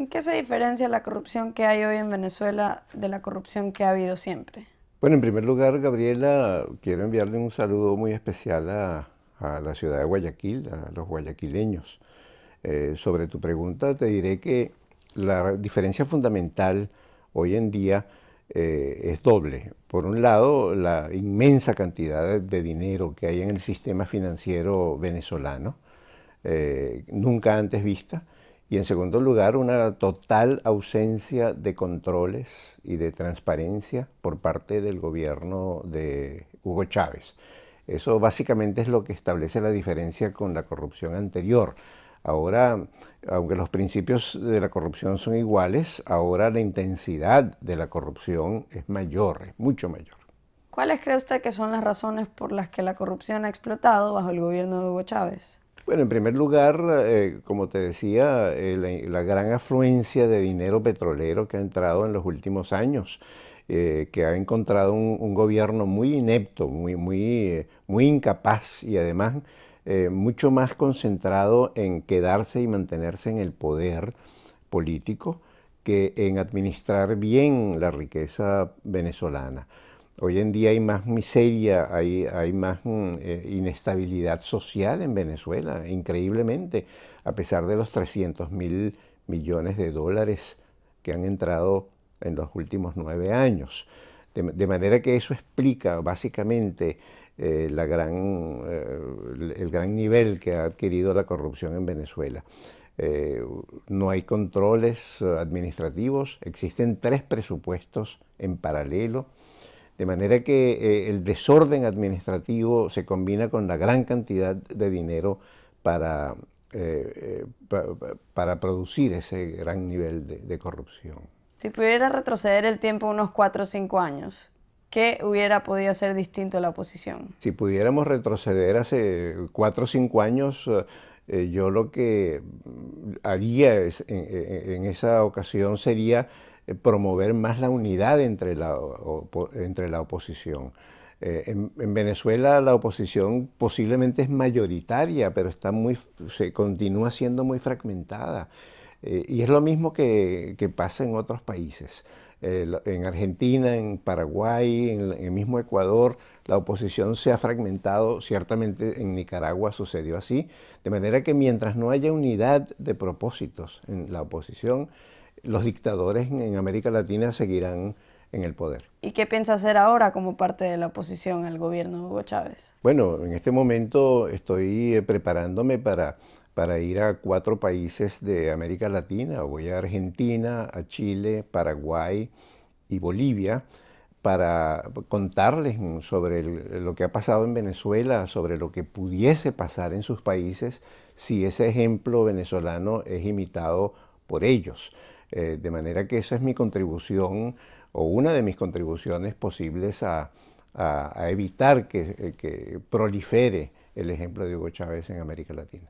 ¿En qué se diferencia la corrupción que hay hoy en Venezuela de la corrupción que ha habido siempre? Bueno, en primer lugar, Gabriela, quiero enviarle un saludo muy especial a la ciudad de Guayaquil, a los guayaquileños. Sobre tu pregunta, te diré que la diferencia fundamental hoy en día es doble. Por un lado, la inmensa cantidad de dinero que hay en el sistema financiero venezolano, nunca antes vista. Y en segundo lugar, una total ausencia de controles y de transparencia por parte del gobierno de Hugo Chávez. Eso básicamente es lo que establece la diferencia con la corrupción anterior. Ahora, aunque los principios de la corrupción son iguales, ahora la intensidad de la corrupción es mayor, es mucho mayor. ¿Cuáles cree usted que son las razones por las que la corrupción ha explotado bajo el gobierno de Hugo Chávez? Bueno, en primer lugar, como te decía, la gran afluencia de dinero petrolero que ha entrado en los últimos años, que ha encontrado un gobierno muy inepto, muy incapaz y además mucho más concentrado en quedarse y mantenerse en el poder político que en administrar bien la riqueza venezolana. Hoy en día hay más miseria, hay más inestabilidad social en Venezuela, increíblemente, a pesar de los 300.000 millones de dólares que han entrado en los últimos 9 años. De manera que eso explica básicamente el gran nivel que ha adquirido la corrupción en Venezuela. No hay controles administrativos, existen 3 presupuestos en paralelo. De manera que el desorden administrativo se combina con la gran cantidad de dinero para, para producir ese gran nivel de corrupción. Si pudiera retroceder el tiempo unos 4 o 5 años, ¿qué hubiera podido hacer distinto a la oposición? Si pudiéramos retroceder hace 4 o 5 años, yo lo que haría en esa ocasión sería promover más la unidad entre la oposición. En Venezuela la oposición posiblemente es mayoritaria, pero se continúa siendo muy fragmentada. Y es lo mismo que pasa en otros países. En Argentina, en Paraguay, en el mismo Ecuador, la oposición se ha fragmentado, ciertamente en Nicaragua sucedió así, de manera que mientras no haya unidad de propósitos en la oposición, los dictadores en América Latina seguirán en el poder. ¿Y qué piensa hacer ahora como parte de la oposición al gobierno de Hugo Chávez? Bueno, en este momento estoy preparándome para ir a 4 países de América Latina. Voy a Argentina, a Chile, Paraguay y Bolivia para contarles sobre lo que ha pasado en Venezuela, sobre lo que pudiese pasar en sus países si ese ejemplo venezolano es imitado por ellos. De manera que esa es mi contribución o una de mis contribuciones posibles a evitar que prolifere el ejemplo de Hugo Chávez en América Latina.